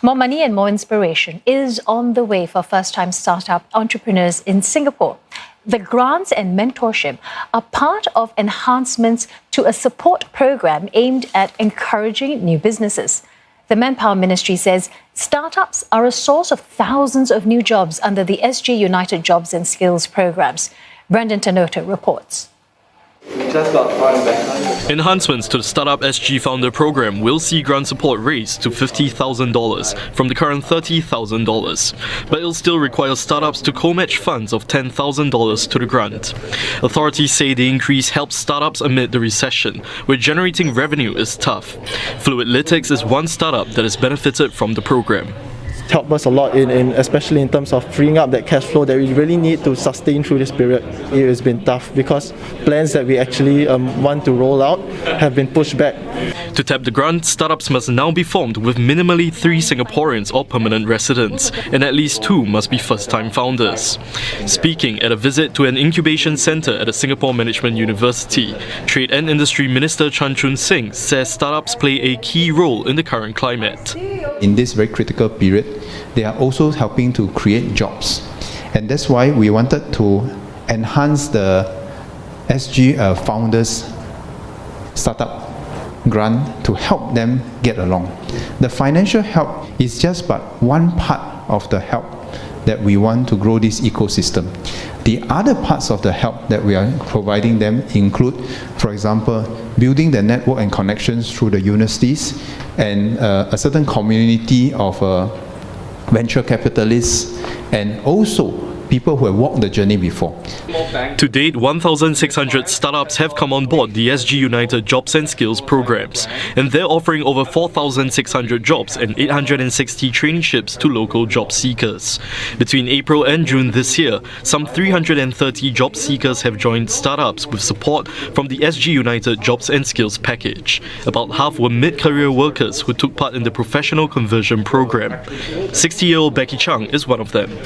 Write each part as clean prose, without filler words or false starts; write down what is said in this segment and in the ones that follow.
More money and more inspiration is on the way for first-time startup entrepreneurs in Singapore. The grants and mentorship are part of enhancements to a support program aimed at encouraging new businesses. The Manpower Ministry says startups are a source of thousands of new jobs under the SG United Jobs and Skills programs. Brendan Tanoto reports. Enhancements to the Startup SG Founder Program will see grant support raised to $50,000 from the current $30,000, but it'll still require startups to co-match funds of $10,000 to the grant. Authorities say the increase helps startups amid the recession, where generating revenue is tough. Fluidlytics is one startup that has benefited from the program. Help us a lot especially in terms of freeing up that cash flow that we really need to sustain through this period. It has been tough because plans that we actually want to roll out have been pushed back. To tap the grant, startups must now be formed with minimally 3 Singaporeans or permanent residents, and at least 2 must be first-time founders. Speaking at a visit to an incubation centre at the Singapore Management University, Trade and Industry Minister Chan Chun Sing says startups play a key role in the current climate. In this very critical period, they are also helping to create jobs, and that's why we wanted to enhance the SG Founders Startup Grant to help them get along. The financial help is just but one part of the help that we want to grow this ecosystem. The other parts of the help that we are providing them include, for example, building the network and connections through the universities and a certain community of venture capitalists and also people who have walked the journey before. To date, 1,600 startups have come on board the SG United Jobs and Skills programs, and they're offering over 4,600 jobs and 860 traineeships to local job seekers. Between April and June this year, some 330 job seekers have joined startups with support from the SG United Jobs and Skills package. About half were mid-career workers who took part in the professional conversion program. 60-year-old Becky Chung is one of them.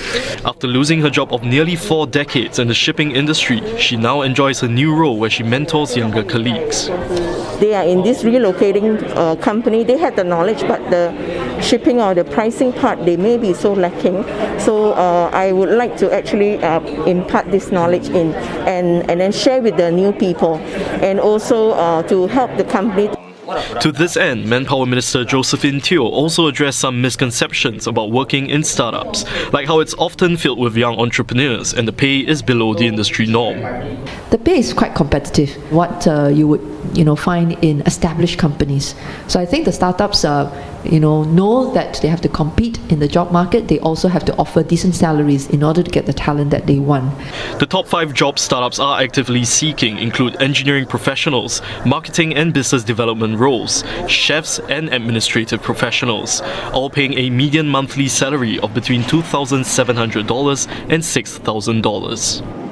After losing her job of nearly 4 decades in the shipping industry, she now enjoys a new role where she mentors younger colleagues. They are in this relocating company. They had the knowledge, but the shipping or the pricing part, they may be so lacking. So I would like to actually impart this knowledge in and then share with the new people, and also to help the company. To this end, Manpower Minister Josephine Teo also addressed some misconceptions about working in startups, like how it's often filled with young entrepreneurs and the pay is below the industry norm. The pay is quite competitive, what you would find in established companies. So I think the startups know that they have to compete in the job market. They also have to offer decent salaries in order to get the talent that they want. The top 5 job startups are actively seeking include engineering professionals, marketing and business development roles, chefs and administrative professionals, all paying a median monthly salary of between $2,700 and $6,000.